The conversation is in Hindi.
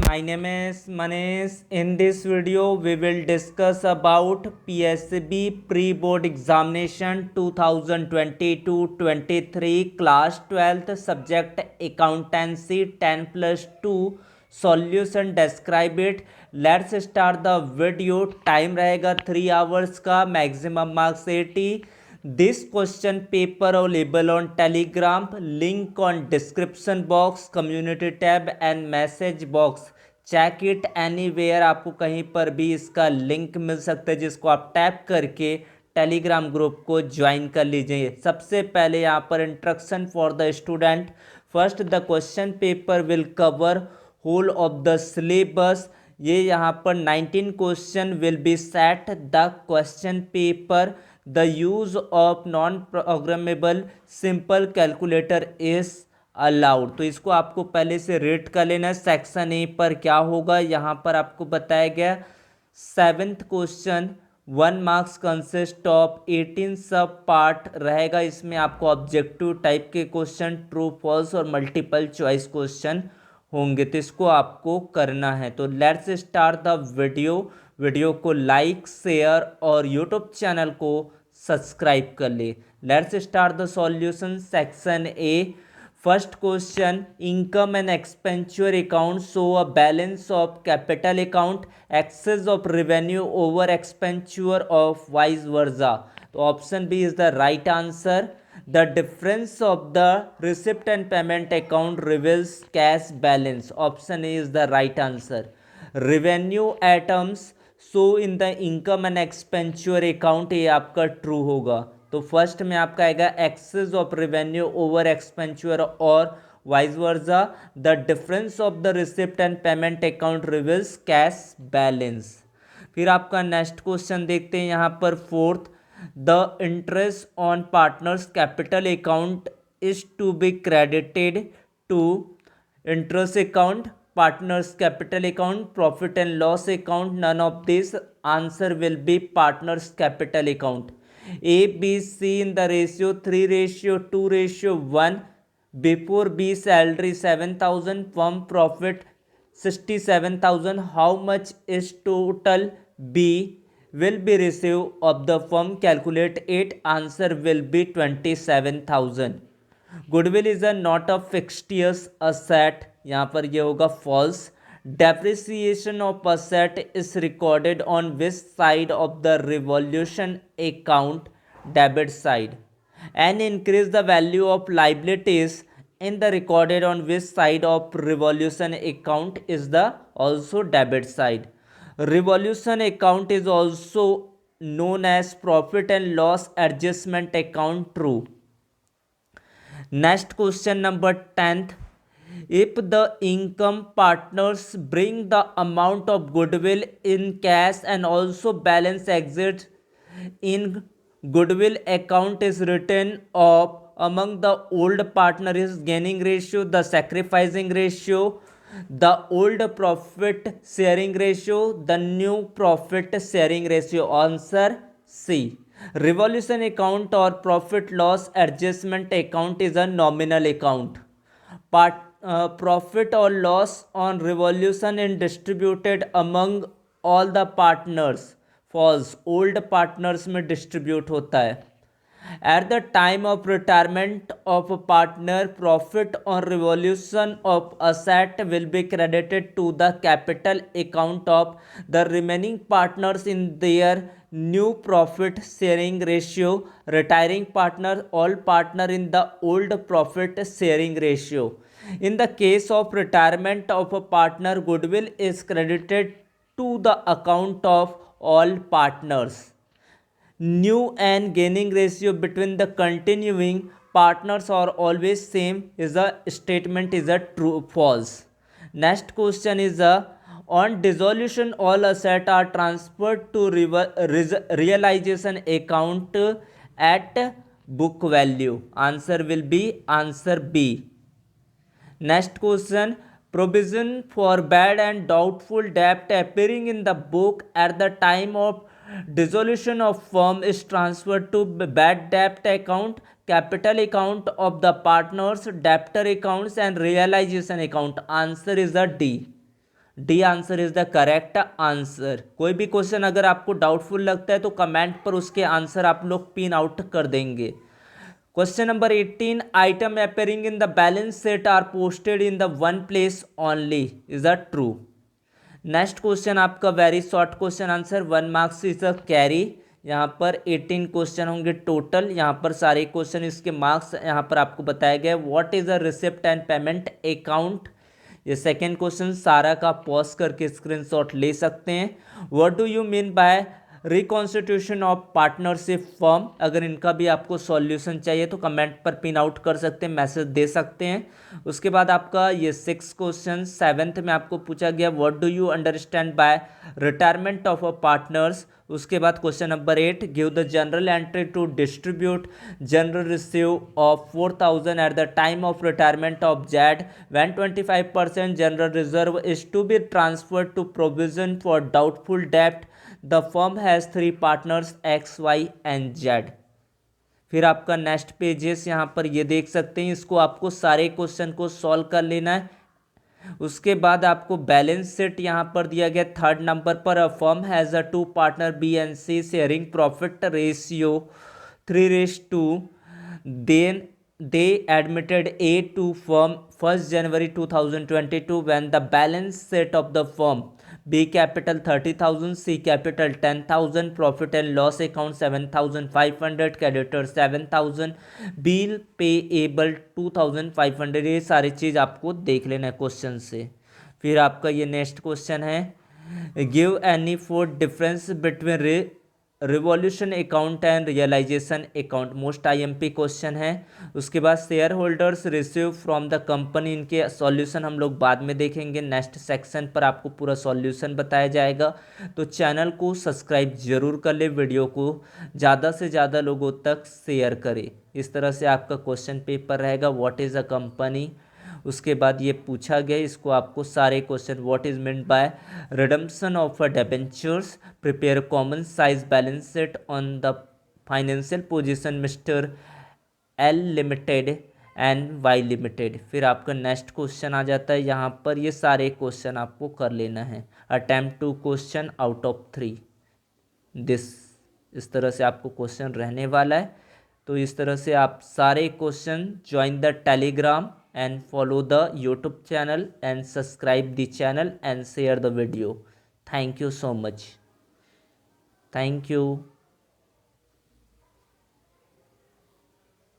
My name is Manish. In this video, we will discuss about PSB Pre-Board Examination 2022-23 Class 12th Subject Accountancy 10+2 Solution. Describe it. Let's start the video. Time रहेगा 3 hours का. Maximum marks 80. This question paper available on Telegram, link on description box, community tab and message box. Check it anywhere. आपको कहीं पर भी इसका लिंक मिल सकता है जिसको आप टैप करके टेलीग्राम ग्रुप को ज्वाइन कर लीजिए. सबसे पहले यहाँ पर instruction for the student. First, the question paper will cover whole of the syllabus. ये यहाँ पर 19 question will be set. The question paper, the use of non programmable simple calculator is allowed. तो इसको आपको पहले से रेट कर लेना है. सेक्शन ए पर क्या होगा यहाँ पर आपको बताया गया. 7th question 1 marks consist of 18 सब पार्ट रहेगा. इसमें आपको ऑब्जेक्टिव टाइप के क्वेश्चन, ट्रू फॉल्स और मल्टीपल चॉइस क्वेश्चन होंगे. तो इसको आपको करना है. तो लेट्स स्टार्ट द वीडियो को लाइक, शेयर और यूट्यूब चैनल को सब्सक्राइब कर ले. Let's start the solution. Section A. First question, income and expenditure account show a balance of capital account, excess of revenue over expenditure of vice versa. तो option B is the right answer. The difference of the receipt and payment account reveals cash balance. Option A is the right answer. Revenue items so in the income and expenditure account, ये आपका ट्रू होगा. तो फर्स्ट में आपका आएगा excess of revenue over expenditure और vice versa. The difference of the receipt and payment account reveals cash balance. फिर आपका नेक्स्ट क्वेश्चन देखते हैं यहाँ पर. Fourth, the interest on partners capital account is to be credited to interest account, partners capital account, profit and loss account. None of this. Answer will be partners capital account. A, B, C in the ratio 3:2:1. Before B salary 7,000, firm profit 67,000. How much is total B will be received of the firm? Calculate it. Answer will be 27,000. Goodwill is a not a fictitious asset. यहाँ पर ये होगा false. Depreciation of asset is recorded on which side of the revaluation account? Debit side. And increase the value of liabilities in the recorded on which side of revaluation account is the also debit side. Revaluation account is also known as profit and loss adjustment account. True. Next question number 10th. If the income partners bring the amount of goodwill in cash and also balance exit in goodwill account is written off among the old partner is gaining ratio, the sacrificing ratio, the old profit sharing ratio, the new profit sharing ratio. Answer C. Revolution account or profit loss adjustment account is a nominal account. Profit or loss on revolution is distributed among all the partners. False. old partners में distribute होता है. At the time of retirement of a partner, profit on revolution of asset will be credited to the capital account of the remaining partners in their new profit sharing ratio. Retiring partner, all partner in the old profit sharing ratio. In the case of retirement of a partner, goodwill is credited to the account of all partners. New and gaining ratio between the continuing partners are always same is a statement is a true false. Next question is on dissolution all assets are transferred to realization account at book value. Answer will be answer B. Next question, provision for bad and doubtful debt appearing in the book at the time of dissolution of firm is transferred to bad debt account, capital account of the partners, debtor accounts and realization account. Answer is a D. D answer is the correct answer. कोई भी क्वेश्चन अगर आपको डाउटफुल लगता है तो कमेंट पर उसके आंसर आप लोग पिन आउट कर देंगे। Question number 18, item appearing in the balance sheet are posted in the one place only, is the true. Next question आपका very short question answer, 1 marks is a carry. यहाँ पर 18 क्वेश्चन होंगे टोटल, यहाँ पर सारे क्वेश्चन इसके मार्क्स यहाँ पर आपको बताया गया। What is a receipt and payment account, ये सेकेंड क्वेश्चन सारा का पॉज करके स्क्रीनशॉट ले सकते हैं। What do you mean by reconstitution of partnership firm, अगर इनका भी आपको सॉल्यूशन चाहिए तो कमेंट पर पिन आउट कर सकते हैं, मैसेज दे सकते हैं। उसके बाद आपका ये 6 क्वेश्चन 7th में आपको पूछा गया what do you understand by retirement of a partners. उसके बाद question number 8, give the journal entry to distribute general reserve of 4000 at the time of retirement of Z when 25% general reserve is to be transferred to provision for doubtful डेब्ट, the firm has 3 partners X Y and Z. फिर आपका नेक्स्ट पेजेस यहाँ पर ये देख सकते हैं, इसको आपको सारे क्वेश्चन को सॉल्व कर लेना है। उसके बाद आपको बैलेंस शीट यहाँ पर दिया गया 3rd नंबर पर, a firm has a 2 partner B and C sharing profit ratio 3:2, then they admitted A to firm 1st January 2022 when the balance sheet of the firm B capital 30,000, C capital 10,000, profit and loss account 7,500, creditor 7,000, bill payable 2,500। ये सारी चीज़ आपको देख लेना है क्वेश्चन से। फिर आपका ये नेक्स्ट क्वेश्चन है, give any four difference between revolution account and realisation account, most IMP question है। उसके बाद share holders receive from the company, इनके सॉल्यूशन हम लोग बाद में देखेंगे। नेक्स्ट सेक्शन पर आपको पूरा सॉल्यूशन बताया जाएगा, तो चैनल को सब्सक्राइब जरूर कर ले, वीडियो को ज़्यादा से ज़्यादा लोगों तक शेयर करें। इस तरह से आपका क्वेश्चन पेपर रहेगा, व्हाट इज़ अ कंपनी। उसके बाद ये पूछा गया, इसको आपको सारे question, what is meant by redemption of debentures, prepare common size balance sheet on the financial position mister L limited and Y limited. फिर आपका नेक्स्ट क्वेश्चन आ जाता है, यहाँ पर ये सारे क्वेश्चन आपको कर लेना है, attempt 2 question out of 3 this, इस तरह से आपको क्वेश्चन रहने वाला है। तो इस तरह से आप सारे question, join the Telegram and follow the YouTube channel and subscribe the channel and share the video. Thank you so much. Thank you.